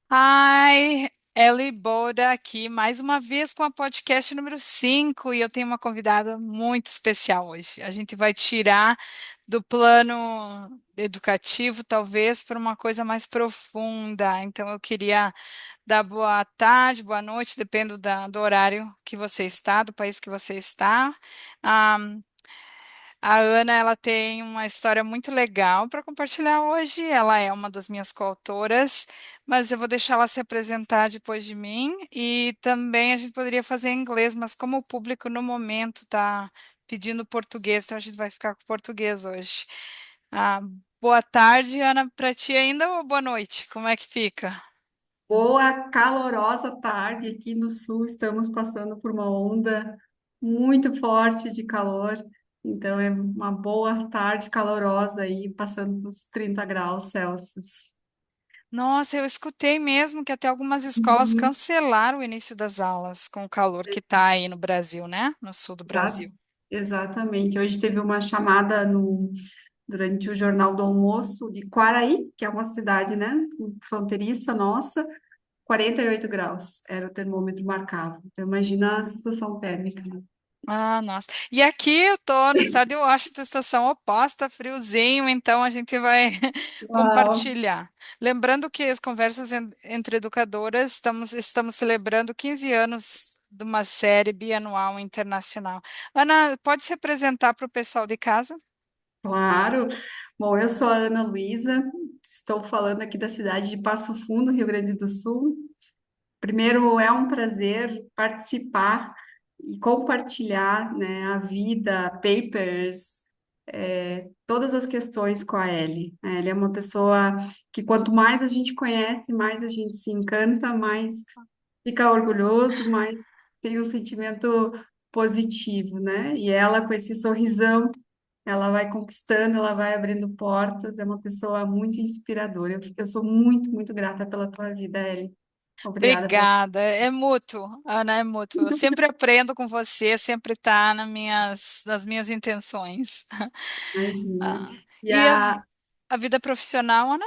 Ai, Ellie Boda aqui, mais uma vez com a podcast número 5 e eu tenho uma convidada muito especial hoje. A gente vai tirar do plano educativo, talvez, para uma coisa mais profunda. Então, eu queria dar boa tarde, boa noite, depende do horário que você está, do país que você está. Ah, a Ana, ela tem uma história muito legal para compartilhar hoje. Ela é uma das minhas coautoras, mas eu vou deixar ela se apresentar depois de mim. E também a gente poderia fazer em inglês, mas como o público no momento está pedindo português, então a gente vai ficar com português hoje. Ah, boa tarde, Ana, para ti ainda ou boa noite? Como é que fica? Boa, calorosa tarde aqui no sul. Estamos passando por uma onda muito forte de calor. Então, é uma boa tarde calorosa aí, passando dos 30 graus Celsius. Nossa, eu escutei mesmo que até algumas escolas Uhum. cancelaram o início das aulas com o calor que está aí no Brasil, né? No sul do Exa- Brasil. Exatamente. Hoje teve uma chamada durante o Jornal do Almoço de Quaraí, que é uma cidade, né, fronteiriça nossa, 48 graus era o termômetro marcava. Então, imagina a sensação térmica, né? Ah, nossa. E aqui eu tô no estado de Washington, estação oposta, friozinho, então a gente vai Uau. compartilhar. Lembrando que as conversas entre educadoras, estamos celebrando 15 anos de uma série bianual internacional. Ana, pode se apresentar para o pessoal de casa? Claro. Bom, eu sou a Ana Luísa, estou falando aqui da cidade de Passo Fundo, Rio Grande do Sul. Primeiro, é um prazer participar e compartilhar, né, a vida, papers, todas as questões com a Ellie. A Ellie é uma pessoa que quanto mais a gente conhece, mais a gente se encanta, mais fica orgulhoso, mais tem um sentimento positivo, né? E ela com esse sorrisão ela vai conquistando, ela vai abrindo portas, é uma pessoa muito inspiradora. Eu sou muito, muito grata pela tua vida, Ellie. Obrigada pela Obrigada. É mútuo, Ana, é mútuo. Eu sempre aprendo com você, sempre está nas minhas intenções. imagina. Ah, E e a vida profissional, Ana?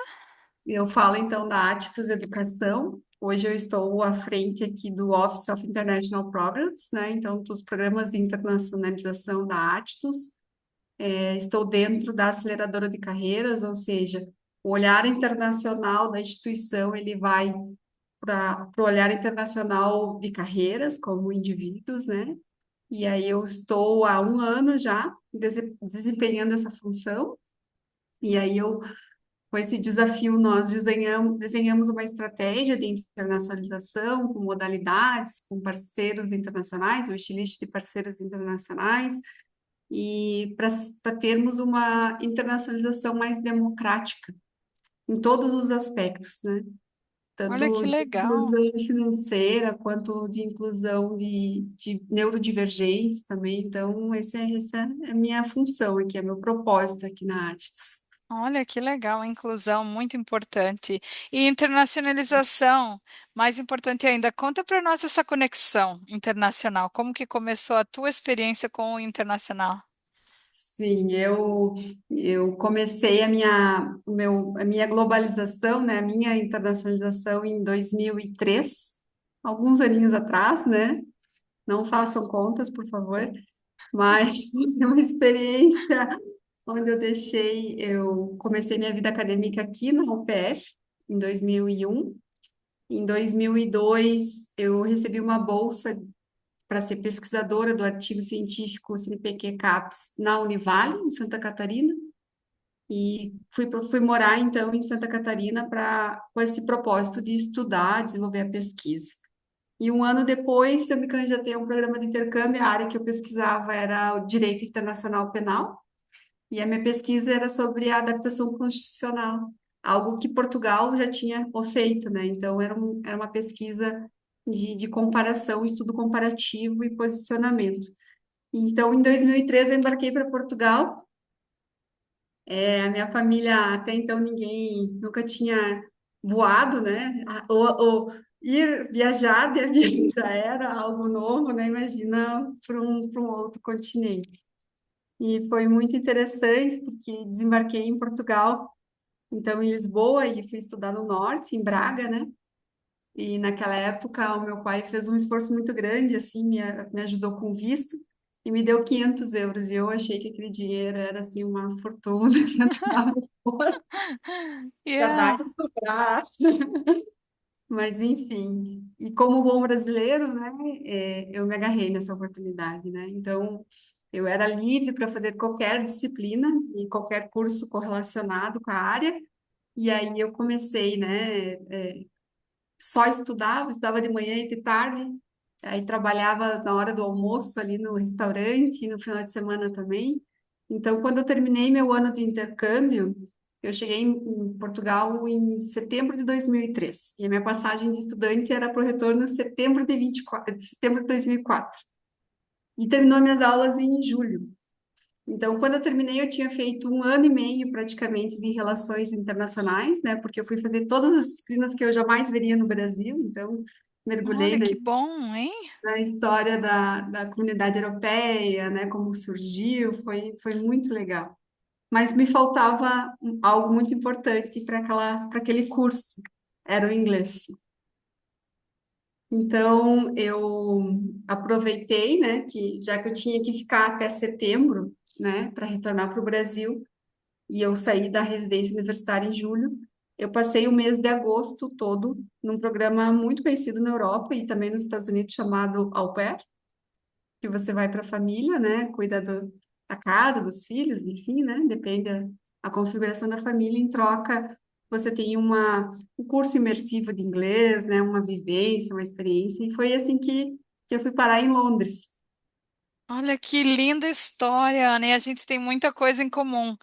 eu falo então da Atlas Educação. Hoje eu estou à frente aqui do Office of International Programs, né? Então, dos programas de internacionalização da Atlas. Estou dentro da aceleradora de carreiras, ou seja, o olhar internacional da instituição, ele vai para o olhar internacional de carreiras como indivíduos, né? E aí eu estou há um ano já desempenhando essa função. E aí com esse desafio, nós desenhamos uma estratégia de internacionalização com modalidades, com parceiros internacionais, um wishlist de parceiros internacionais, e para termos uma internacionalização mais democrática em todos os aspectos, né? Olha Tanto que de legal. inclusão financeira quanto de inclusão de neurodivergentes também. Então, essa é a minha função aqui, é meu propósito aqui na Artes. Olha que legal, inclusão muito importante. E internacionalização, mais importante ainda, conta para nós essa conexão internacional. Como que começou a tua experiência com o internacional? Sim, eu comecei a minha globalização, né, a minha internacionalização em 2003, alguns aninhos atrás, né? Não façam contas, por favor, mas foi uma experiência onde eu comecei minha vida acadêmica aqui na UPF em 2001. Em 2002, eu recebi uma bolsa para ser pesquisadora do artigo científico CNPq-CAPS na Univale, em Santa Catarina, e fui morar, então, em Santa Catarina com esse propósito de estudar, desenvolver a pesquisa. E um ano depois, eu me candidatei a um programa de intercâmbio, a área que eu pesquisava era o Direito Internacional Penal, e a minha pesquisa era sobre a adaptação constitucional, algo que Portugal já tinha feito, né? Então, era uma pesquisa de comparação, estudo comparativo e posicionamento. Então, em 2013, eu embarquei para Portugal. A minha família, até então, ninguém nunca tinha voado, né? Ou ir viajar de avião já era algo novo, né? Imagina para um outro continente. E foi muito interessante, porque desembarquei em Portugal, então em Lisboa, e fui estudar no norte, em Braga, né? E naquela época, o meu pai fez um esforço muito grande, assim, me ajudou com visto e me deu 500 euros. E eu achei que aquele dinheiro era, assim, uma fortuna que entrava fora, ia dar Yeah. e sobrar. Mas, enfim. E como bom brasileiro, né, eu me agarrei nessa oportunidade, né? Então, eu era livre para fazer qualquer disciplina e qualquer curso correlacionado com a área. E aí eu comecei, né? Só estudava, estudava de manhã e de tarde, aí trabalhava na hora do almoço ali no restaurante, e no final de semana também. Então, quando eu terminei meu ano de intercâmbio, eu cheguei em Portugal em setembro de 2003, e a minha passagem de estudante era para o retorno em setembro de 24, de setembro de 2004. E terminou minhas aulas em julho. Então, quando eu terminei, eu tinha feito um ano e meio praticamente de relações internacionais, né? Porque eu fui fazer todas as disciplinas que eu jamais veria no Brasil. Então, mergulhei Olha que bom, hein? na história da comunidade europeia, né? Como surgiu, foi muito legal. Mas me faltava algo muito importante para aquele curso, era o inglês. Então, eu aproveitei, né? Que já que eu tinha que ficar até setembro, né? Para retornar para o Brasil e eu saí da residência universitária em julho. Eu passei o mês de agosto todo num programa muito conhecido na Europa e também nos Estados Unidos chamado Au Pair, que você vai para a família, né, cuida da casa, dos filhos, enfim, né, depende a configuração da família. Em troca, você tem um curso imersivo de inglês, né, uma vivência, uma experiência. E foi assim que eu fui parar em Londres. Olha que linda história, Ana. E a gente tem muita coisa em comum.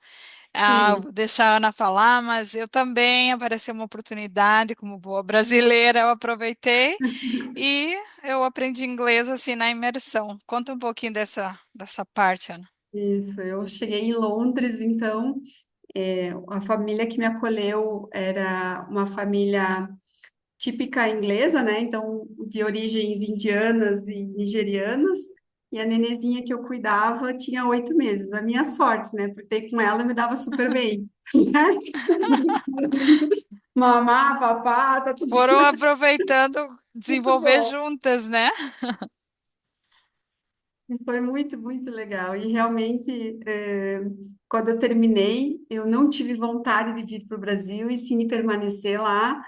Ah, Sim, vou deixar a Ana falar, mas eu também apareceu uma oportunidade como boa brasileira, eu aproveitei e eu aprendi inglês assim na imersão. Conta um pouquinho dessa parte, Ana. isso. Eu cheguei em Londres, então. A família que me acolheu era uma família típica inglesa, né? Então, de origens indianas e nigerianas. E a nenezinha que eu cuidava tinha 8 meses. A minha sorte, né? Porque com ela eu me dava super bem. Mamá, papá, tá tudo Foram aproveitando, muito desenvolver bom. juntas, né? E foi muito, muito legal. E realmente, quando eu terminei, eu não tive vontade de vir para o Brasil e sim de permanecer lá.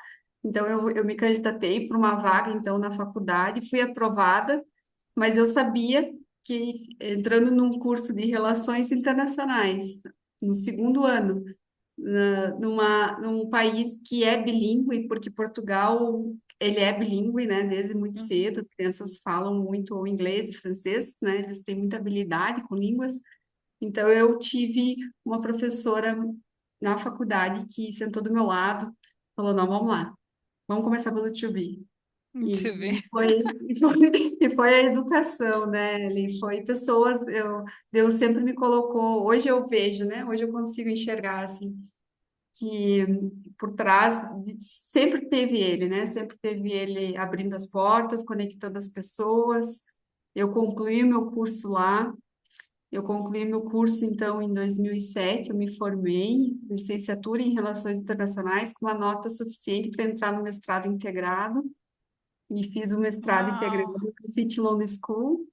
Então, eu me candidatei para uma vaga, então, na faculdade, fui aprovada, mas eu sabia que entrando num curso de Relações Internacionais, no segundo ano, num país que é bilíngue, porque Portugal, ele é bilíngue, né, desde muito cedo, Uhum. as crianças falam muito o inglês e francês, né, eles têm muita habilidade com línguas, então eu tive uma professora na faculdade que sentou do meu lado, falou, não, vamos lá, vamos começar pelo to be. E Deixa eu ver. foi a educação, né? Ele foi pessoas, Deus sempre me colocou, hoje eu vejo, né? Hoje eu consigo enxergar assim, que por trás sempre teve ele, né? Sempre teve ele abrindo as portas, conectando as pessoas. Eu concluí o meu curso lá. Eu concluí meu curso, então, em 2007. Eu me formei, licenciatura em Relações Internacionais, com uma nota suficiente para entrar no mestrado integrado. E fiz o mestrado integrado Uau. no City London School.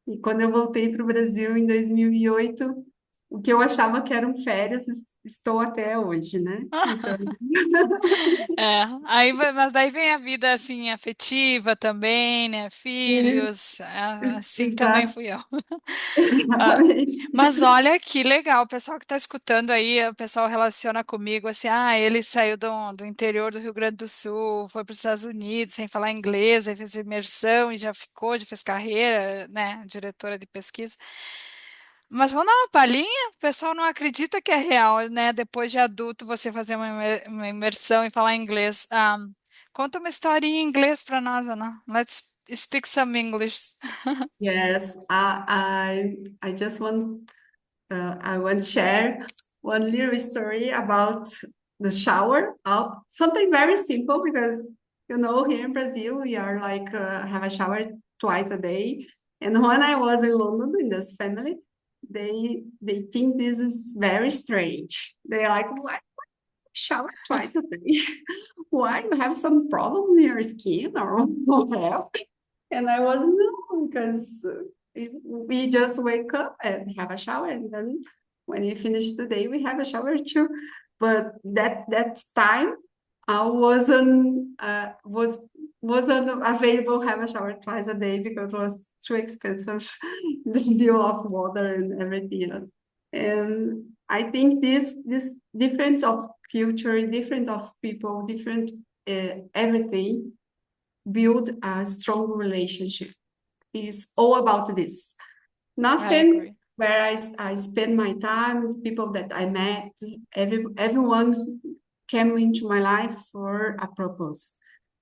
E quando eu voltei para o Brasil em 2008, o que eu achava que eram férias, estou até hoje, né? Então, É, mas daí vem a vida assim afetiva também, né? Filhos, assim também Exato, fui eu. Ah, exatamente. mas olha que legal, o pessoal que está escutando aí, o pessoal relaciona comigo assim, ele saiu do interior do Rio Grande do Sul, foi para os Estados Unidos sem falar inglês, aí fez imersão e já ficou, já fez carreira, né? Diretora de pesquisa. Mas vamos dar uma palhinha? O pessoal não acredita que é real, né? Depois de adulto, você fazer uma imersão e falar inglês. Conta uma historinha em inglês para nós, Ana. Let's speak some English. Yes, I just I want to share one little story about the shower. Something very simple because here in Brazil we are like have a shower twice a day. And when I was in London in this family, they think this is very strange. They're like, what? shower twice a day. Why you have some problem in your skin or health? And I was no, because we just wake up and have a shower, and then when we finish the day, we have a shower too. But that time, I wasn't available to have a shower twice a day because it was too expensive, this bill of water and everything else. And I think this difference of culture, different of people, different everything build a strong relationship. It's all about this. I Nothing agree. where I spend my time, people that I met, everyone came into my life for a purpose.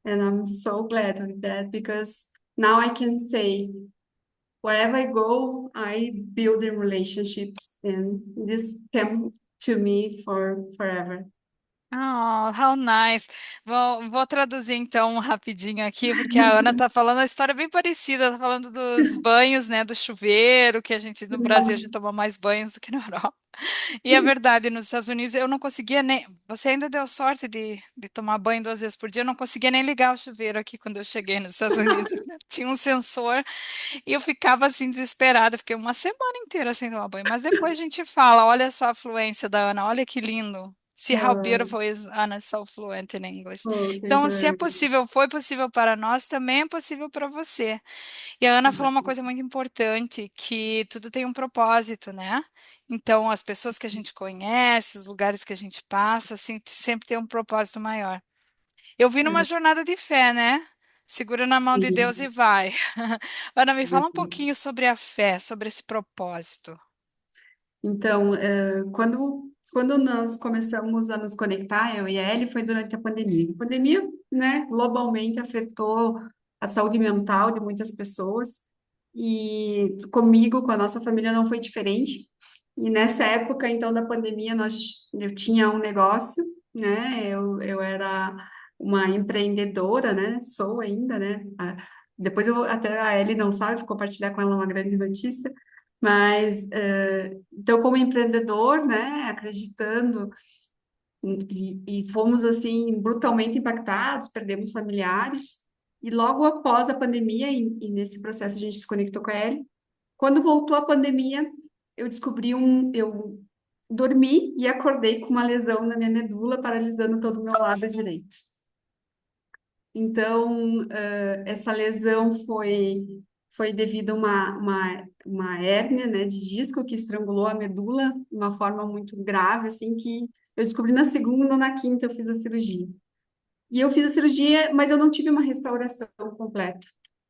And I'm so glad with that because now I can say wherever I go, I build in relationships and this came to me for forever. Oh, how nice. Vou traduzir então rapidinho aqui, porque a Ana tá falando a história bem parecida, tá falando dos banhos, né, do chuveiro, que a gente no Brasil a gente toma mais banhos do que na Europa. E é verdade, nos Estados Unidos eu não conseguia nem. Você ainda deu sorte de tomar banho 2 vezes por dia, eu não conseguia nem ligar o chuveiro aqui quando eu cheguei nos Estados Unidos. Tinha um sensor e eu ficava assim desesperada, fiquei uma semana inteira sem tomar banho. Mas depois a gente fala, olha só a fluência da Ana, olha que lindo. See how Oh, beautiful is Anna so fluent in English. oh, thank Então, you se é very much. possível, foi possível para nós, também é possível para você. E a Ana falou uma coisa muito importante, que tudo tem um propósito, né? Então, as pessoas que a gente conhece, os lugares que a gente passa, assim, sempre tem um propósito maior. Eu vim numa jornada de fé, né? Segura na mão de Deus e Sim. vai. Ana, me fala um pouquinho sobre a fé, sobre esse propósito. Então, quando nós começamos a nos conectar, eu e a Ellie, foi durante a pandemia. A pandemia, né, globalmente afetou a saúde mental de muitas pessoas e comigo, com a nossa família, não foi diferente. E nessa época, então, da pandemia, eu tinha um negócio, né, eu era uma empreendedora, né, sou ainda, né. Depois até a Ellie não sabe, vou compartilhar com ela uma grande notícia, mas então, como empreendedor, né, acreditando, e fomos assim brutalmente impactados, perdemos familiares, e logo após a pandemia, e nesse processo a gente se conectou com a Ellie, quando voltou a pandemia, eu dormi e acordei com uma lesão na minha medula, paralisando todo o meu lado direito. Então, essa lesão foi devido a uma hérnia, né, de disco que estrangulou a medula de uma forma muito grave, assim, que eu descobri na segunda ou na quinta eu fiz a cirurgia. E eu fiz a cirurgia, mas eu não tive uma restauração completa.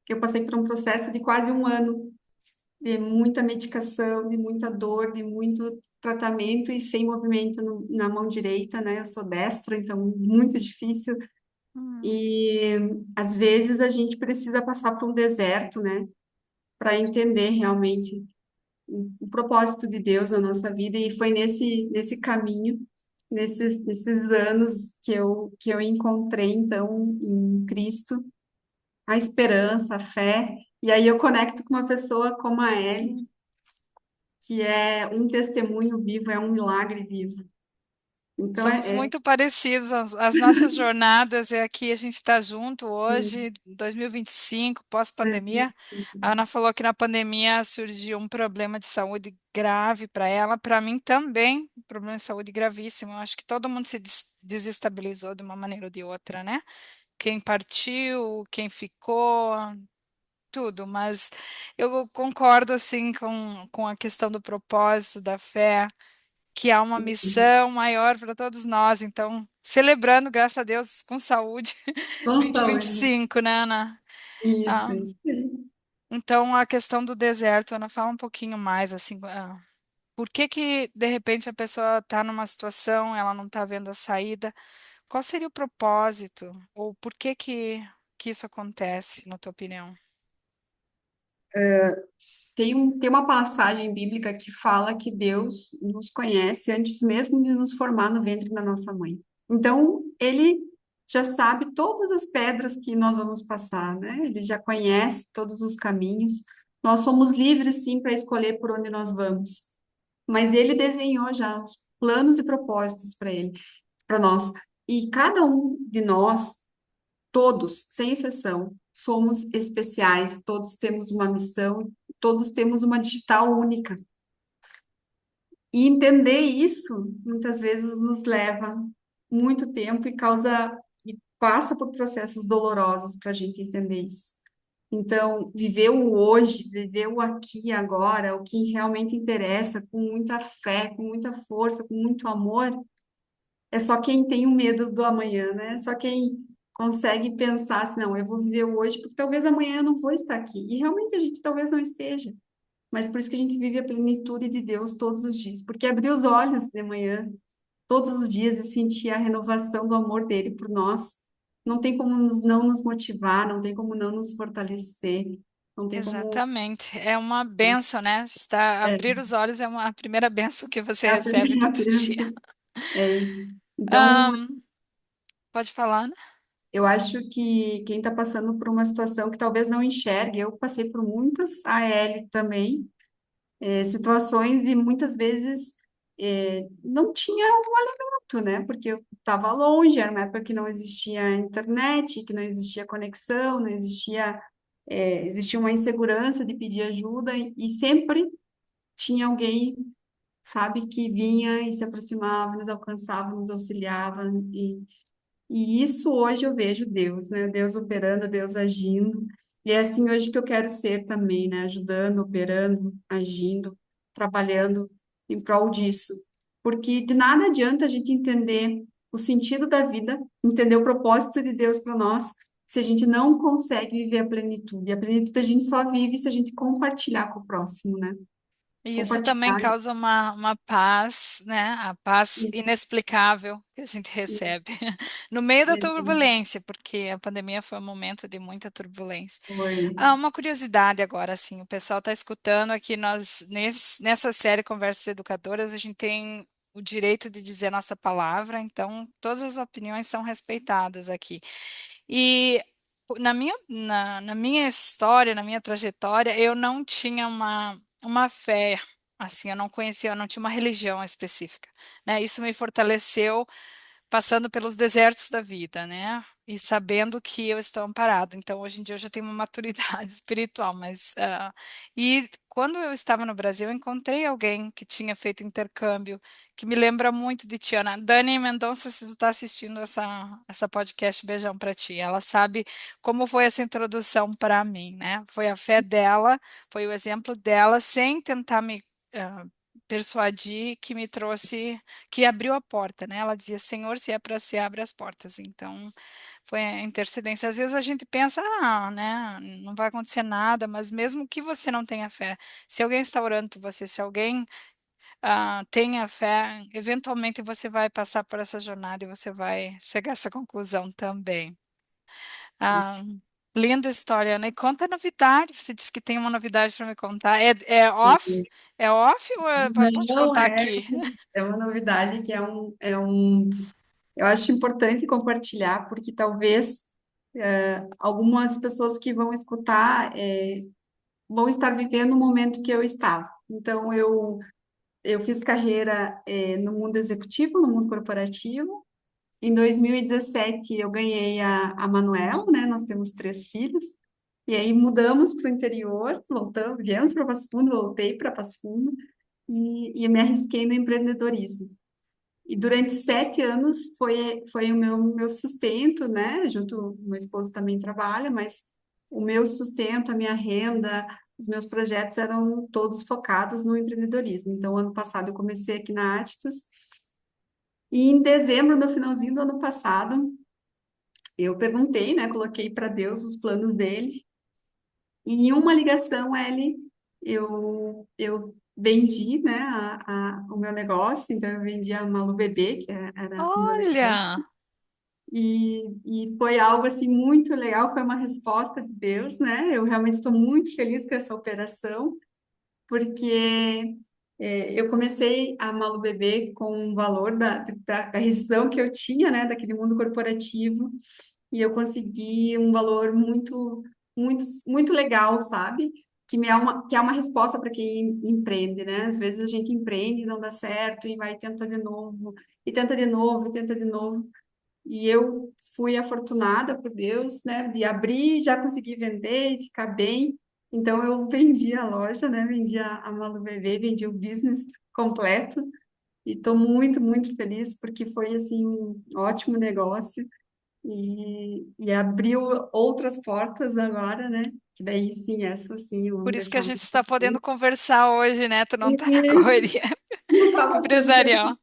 Eu passei por um processo de quase um ano, de muita medicação, de muita dor, de muito tratamento e sem movimento na mão direita, né? Eu sou destra, então muito difícil. Hum, E às vezes a gente precisa passar por um deserto, né, para entender realmente o propósito de Deus na nossa vida. E foi nesse caminho, nesses anos que eu encontrei, então, em Cristo, a esperança, a fé. E aí eu conecto com uma pessoa como a Ellie, hum. que é um testemunho vivo, é um milagre vivo. Então, Somos muito parecidos, as nossas jornadas é aqui, a gente está junto hoje, 2025, pós-pandemia. A Ana falou que na pandemia surgiu um problema de saúde grave para ela, para mim também, um problema de saúde gravíssimo. Eu acho que todo mundo se desestabilizou de uma maneira ou de outra, né? Quem partiu, quem ficou, tudo, mas eu concordo assim com a questão do propósito, da fé que há uma missão maior para todos nós. Então, celebrando, graças a Deus, com saúde, com saúde. 2025, né, Ana? Ah, Isso. então, a questão do deserto, Ana, fala um pouquinho mais, assim, por que que, de repente, a pessoa está numa situação, ela não está vendo a saída? Qual seria o propósito? Ou por que que isso acontece, na tua opinião? Tem uma passagem bíblica que fala que Deus nos conhece antes mesmo de nos formar no ventre da nossa mãe. Então, ele já sabe todas as pedras que nós vamos passar, né? Ele já conhece todos os caminhos. Nós somos livres, sim, para escolher por onde nós vamos. Mas ele desenhou já os planos e propósitos para ele. para nós. E cada um de nós, todos, sem exceção, somos especiais, todos temos uma missão, todos temos uma digital única. E entender isso muitas vezes nos leva muito tempo e causa e passa por processos dolorosos para a gente entender isso. Então, viver o hoje, viver o aqui e agora, o que realmente interessa, com muita fé, com muita força, com muito amor, é só quem tem o medo do amanhã, né? Só quem consegue pensar assim, não, eu vou viver o hoje, porque talvez amanhã eu não vou estar aqui. E realmente a gente talvez não esteja. Mas por isso que a gente vive a plenitude de Deus todos os dias, porque abrir os olhos de manhã, todos os dias, e sentir a renovação do amor dele por nós, não tem como não nos motivar, não tem como não nos fortalecer, não tem como. Exatamente. É uma benção, né? É, Abrir os olhos é a primeira benção que você é a recebe primeira todo dia. bênção, é isso. Então, Ahn, Pode falar, né? eu acho que quem está passando por uma situação que talvez não enxergue, eu passei por muitas, a Ellie também, situações e muitas vezes não tinha né? Porque eu estava longe, era uma época que não existia internet, que não existia conexão, não existia, existia uma insegurança de pedir ajuda e sempre tinha alguém, sabe, que vinha e se aproximava, nos alcançava, nos auxiliava e isso hoje eu vejo Deus, né? Deus operando, Deus agindo. E é assim hoje que eu quero ser também, né? Ajudando, operando, agindo, trabalhando em prol disso. Porque de nada adianta a gente entender o sentido da vida, entender o propósito de Deus para nós, se a gente não consegue viver a plenitude. E a plenitude a gente só vive se a gente compartilhar com o próximo, né? E isso também Compartilhar. causa uma paz, né? A paz Isso, inexplicável que a gente isso, recebe no meio da isso. turbulência, porque a pandemia foi um momento de muita turbulência. Foi. Uma curiosidade agora, assim, o pessoal está escutando aqui, nós, nessa série Conversas Educadoras, a gente tem o direito de dizer nossa palavra, então todas as opiniões são respeitadas aqui. E na minha história, na minha trajetória, eu não tinha uma fé, assim, eu não conhecia, eu não tinha uma religião específica, né? Isso me fortaleceu passando pelos desertos da vida, né? E sabendo que eu estou amparado. Então, hoje em dia eu já tenho uma maturidade espiritual, mas e quando eu estava no Brasil, eu encontrei alguém que tinha feito intercâmbio, que me lembra muito de Tiana. Dani Mendonça, se tu está assistindo essa podcast, beijão para ti. Ela sabe como foi essa introdução para mim, né? Foi a fé dela, foi o exemplo dela, sem tentar me ah, persuadir, que me trouxe que abriu a porta, né? Ela dizia: Senhor, se é para ser, abre as portas. Então, foi a intercedência. Às vezes a gente pensa, né, não vai acontecer nada, mas mesmo que você não tenha fé, se alguém está orando por você, se alguém tenha fé, eventualmente você vai passar por essa jornada e você vai chegar a essa conclusão também. Ah, linda história, né? E conta a novidade. Você disse que tem uma novidade para me contar. É off? É off ou pode Não, contar aqui? é uma novidade que eu acho importante compartilhar, porque talvez algumas pessoas que vão escutar vão estar vivendo o momento que eu estava. Então, eu fiz carreira no mundo executivo, no mundo corporativo. Em 2017, eu ganhei a Manuela, né? Nós temos três filhos. E aí mudamos para o interior, voltamos, viemos para Passo Fundo, voltei para Passo Fundo e me arrisquei no empreendedorismo. E durante 7 anos foi o meu sustento, né? Junto, meu esposo também trabalha, mas o meu sustento, a minha renda, os meus projetos eram todos focados no empreendedorismo. Então, ano passado eu comecei aqui na Atitus e em dezembro, no finalzinho do ano passado, eu perguntei, né? Coloquei para Deus os planos dele. E em uma ligação, eu vendi, né, o meu negócio. Então, eu vendi a Malu Bebê, era o meu negócio. Olha! E foi algo assim muito legal, foi uma resposta de Deus, né? Eu realmente estou muito feliz com essa operação, porque eu comecei a Malu Bebê com um valor da rescisão que eu tinha, né, daquele mundo corporativo, e eu consegui um valor muito, muito, muito legal, sabe? que é uma resposta para quem empreende, né? Às vezes a gente empreende, não dá certo e vai tenta de novo, e tenta de novo, e tenta de novo. E eu fui afortunada por Deus, né, de abrir, já consegui vender e ficar bem. Então eu vendi a loja, né? Vendi a Malu Bebê, vendi o business completo e estou muito, muito feliz porque foi assim um ótimo negócio e abriu outras portas agora, né? Que daí sim, essa sim, vamos Por isso que a deixar gente mais está pra podendo frente. conversar hoje, né? Tu não tá na Isso, correria não estava tendo tempo. empresarial.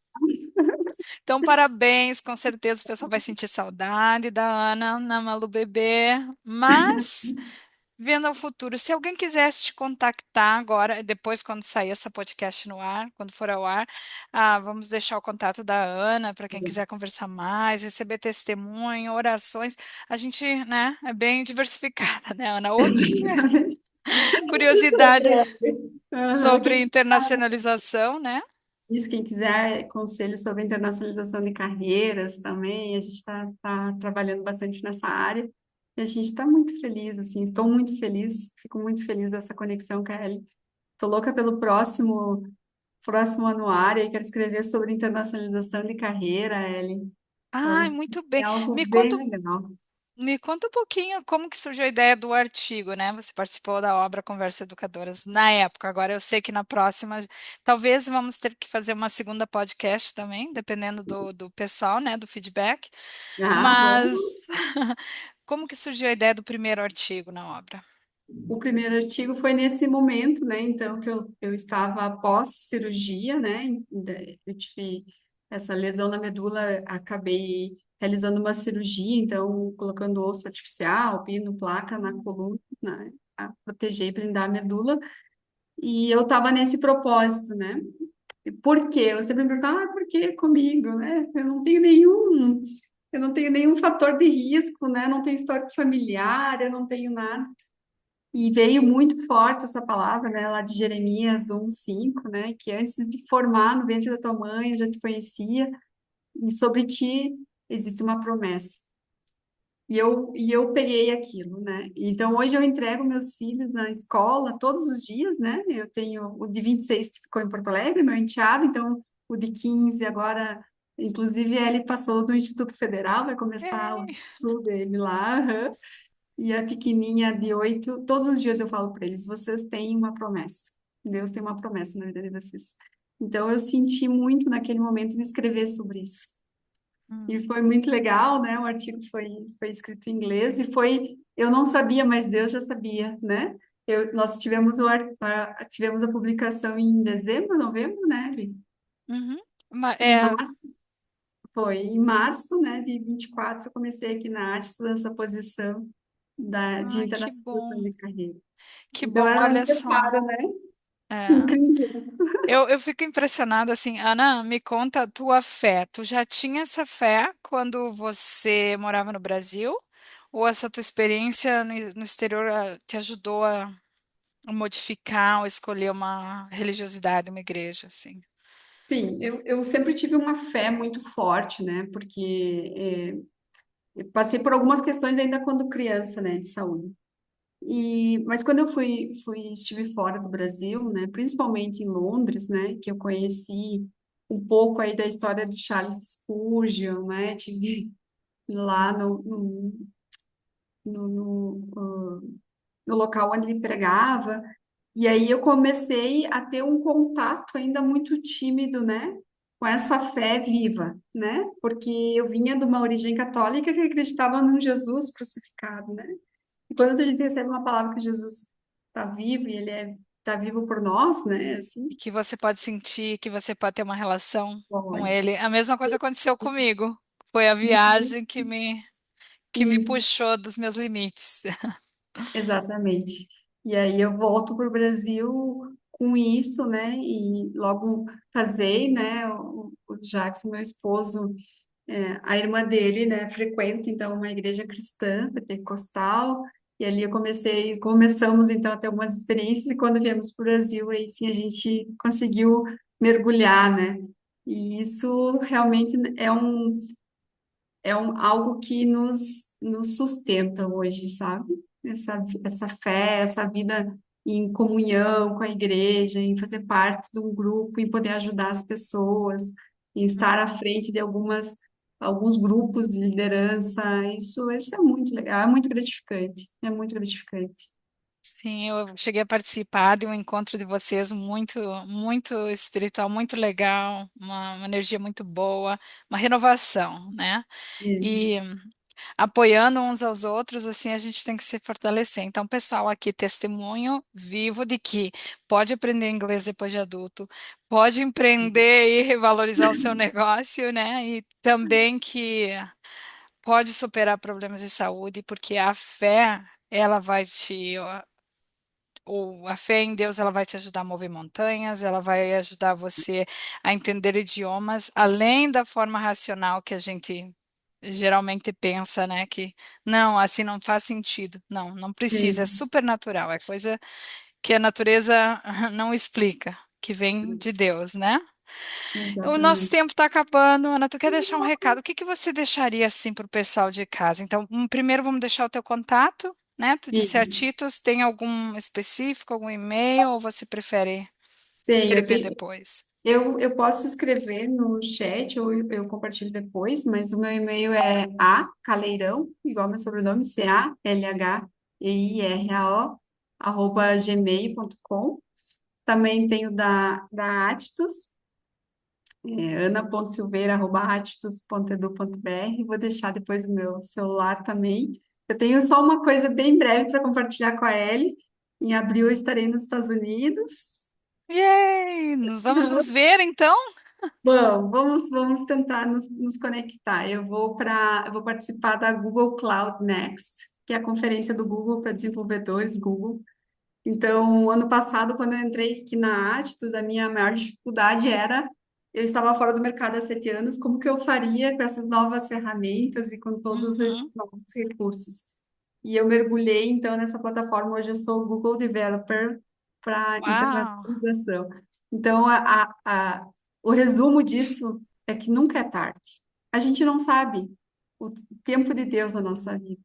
Então, parabéns, com certeza o pessoal vai sentir saudade da Ana na Malu Bebê, mas vendo ao futuro, se alguém quisesse te contactar agora, depois quando sair essa podcast no ar, quando for ao ar, vamos deixar o contato da Ana para quem quiser conversar mais, receber testemunho, orações. A gente, né, é bem diversificada, né, Ana? Ou tiver Exatamente. Isso curiosidade é. Aham, sobre internacionalização, né? isso, quem quiser conselho sobre internacionalização de carreiras também, a gente está trabalhando bastante nessa área e a gente está muito feliz, assim, estou muito feliz, fico muito feliz dessa conexão com a Ellie. Estou louca pelo próximo anuário e quero escrever sobre internacionalização de carreira, Ellie. Então, Ai, isso muito bem. é algo Me bem conta legal. Me conta um pouquinho como que surgiu a ideia do artigo, né? Você participou da obra Conversa Educadoras na época. Agora eu sei que na próxima, talvez vamos ter que fazer uma segunda podcast também, dependendo do pessoal, né? Do feedback. Ah, Mas vamos. como que surgiu a ideia do primeiro artigo na obra? O primeiro artigo foi nesse momento, né? Então, que eu estava pós-cirurgia, né? Eu tive essa lesão na medula, acabei realizando uma cirurgia, então, colocando osso artificial, pino, placa na coluna, né? A proteger e blindar a medula. E eu estava nesse propósito, né? E por quê? Eu sempre me perguntava, por que comigo, né? Eu não tenho nenhum fator de risco, né? Não tenho histórico familiar, eu não tenho nada. E veio muito forte essa palavra, né, lá de Jeremias 1:5, né, que antes de formar no ventre da tua mãe, eu já te conhecia, e sobre ti existe uma promessa. E eu peguei aquilo, né? Então, hoje eu entrego meus filhos na escola todos os dias, né? Eu tenho o de 26 que ficou em Porto Alegre, meu enteado, então o de 15 agora, inclusive ele passou do Instituto Federal, vai começar o Ei, estudo dele lá, aham. E a pequenininha de 8, todos os dias eu falo para eles: vocês têm uma promessa. Deus tem uma promessa na vida de vocês. Então eu senti muito naquele momento de escrever sobre isso. E hum, foi muito legal, né? O artigo foi escrito em inglês e foi. Eu não sabia, mas Deus já sabia, né? Nós tivemos, tivemos a publicação em dezembro, novembro, né, Eli? uhum. Em março, foi em março, né, de 24, eu comecei aqui na arte, essa posição de Que internacionalização bom, de carreira. que Então bom, era um olha só. preparo, né? É. Incrível. Eu fico impressionada assim, Ana, me conta a tua fé. Tu já tinha essa fé quando você morava no Brasil? Ou essa tua experiência no exterior te ajudou a modificar ou escolher uma religiosidade, uma igreja, assim? Sim, eu sempre tive uma fé muito forte, né? Porque eu passei por algumas questões ainda quando criança, né, de saúde. Mas quando eu estive fora do Brasil, né, principalmente em Londres, né, que eu conheci um pouco aí da história de Charles Spurgeon, né, tive lá no local onde ele pregava. E aí eu comecei a ter um contato ainda muito tímido, né, com essa fé viva, né, porque eu vinha de uma origem católica que acreditava num Jesus crucificado, né. E quando a gente recebe uma palavra que Jesus está vivo e ele está vivo por nós, né, assim, E que você pode sentir, que você pode ter uma relação com pode. ele. A mesma coisa aconteceu comigo. Foi a viagem que me Isso. puxou dos meus limites. Exatamente. E aí eu volto para o Brasil com isso, né? E logo casei, né? O Jackson, meu esposo, a irmã dele, né? Frequenta então uma igreja cristã, pentecostal. E ali começamos então a ter algumas experiências. E quando viemos para o Brasil, aí sim a gente conseguiu mergulhar, né? E isso realmente algo que nos sustenta hoje, sabe? Essa fé, essa vida. em comunhão com a igreja, em fazer parte de um grupo, em poder ajudar as pessoas, em estar à frente de alguns grupos de liderança. Isso é muito legal, é muito gratificante, é muito gratificante. Sim, eu cheguei a participar de um encontro de vocês muito, muito espiritual, muito legal, uma energia muito boa, uma renovação, né? Isso. E apoiando uns aos outros, assim, a gente tem que se fortalecer. Então, pessoal, aqui, testemunho vivo de que pode aprender inglês depois de adulto, pode empreender e revalorizar o seu negócio, né? E também que pode superar problemas de saúde, porque a fé, ela vai te a fé em Deus, ela vai te ajudar a mover montanhas, ela vai ajudar você a entender idiomas, além da forma racional que a gente geralmente pensa, né? Que não, assim não faz sentido. Não, não precisa, é Sim, supernatural, é coisa que a natureza não explica, que vem de Deus, né? O nosso exatamente. tempo está acabando. Ana, tu quer deixar um recado? O que que você deixaria assim para o pessoal de casa? Então, primeiro vamos deixar o teu contato, né? Tu disse a Isso. Titus, tem algum específico, algum e-mail ou você prefere Tem, escrever depois? eu posso escrever no chat ou eu compartilho depois, mas o meu e-mail é acaleirão, igual meu sobrenome, CALHEIRAO, @gmail.com. Também tenho da Atitude, ana.silveira@atitude.edu.br. Vou deixar depois o meu celular também. Eu tenho só uma coisa bem breve para compartilhar com a Ellie. Em abril eu estarei nos Estados Unidos. Yay! Vamos nos ver então? Bom, vamos tentar nos conectar. Eu vou participar da Google Cloud Next, que é a conferência do Google para desenvolvedores Google. Então, ano passado, quando eu entrei aqui na Atistos, a minha maior dificuldade era, eu estava fora do mercado há 7 anos, como que eu faria com essas novas ferramentas e com todos esses Uhum. novos recursos? E eu mergulhei, então, nessa plataforma. Hoje eu sou Google Developer para Uau! internacionalização. Então, o resumo disso é que nunca é tarde. A gente não sabe o tempo de Deus na nossa vida.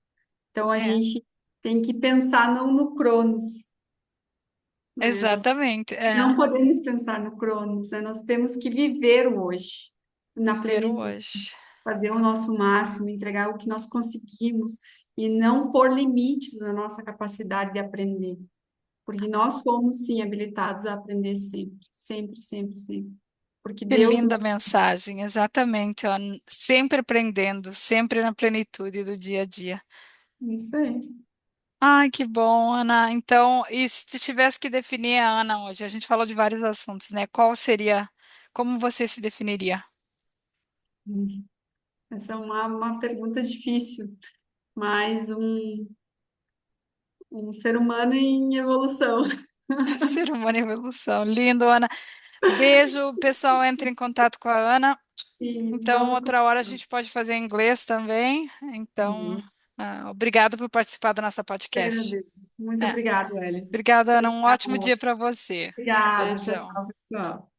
Então, a É, gente tem que pensar não no Cronos, né? Nós exatamente. não É, podemos pensar no Cronos, né? Nós temos que viver o hoje, na viver o plenitude, hoje. fazer o nosso máximo, entregar o que nós conseguimos e não pôr limites na nossa capacidade de aprender, porque nós somos sim habilitados a aprender sempre, sempre, sempre, sempre, porque Que Deus linda mensagem, exatamente, ó, sempre aprendendo, sempre na plenitude do dia a dia. isso aí. Ai, que bom, Ana. Então, e se tu tivesse que definir a Ana hoje? A gente falou de vários assuntos, né? Qual seria, como você se definiria? Essa é uma pergunta difícil, mas um ser humano em evolução. Ser humano em evolução. Lindo, Ana. Beijo, pessoal, entre em contato com a Ana. E Então, vamos outra hora a continuar. gente pode fazer em inglês também. Então, Uhum. obrigada por participar da nossa Eu podcast. agradeço. Muito É, obrigada, Ellen. obrigada, Ana. Um ótimo Tchau. dia para você. Obrigada. Tchau, Beijão. tchau, pessoal.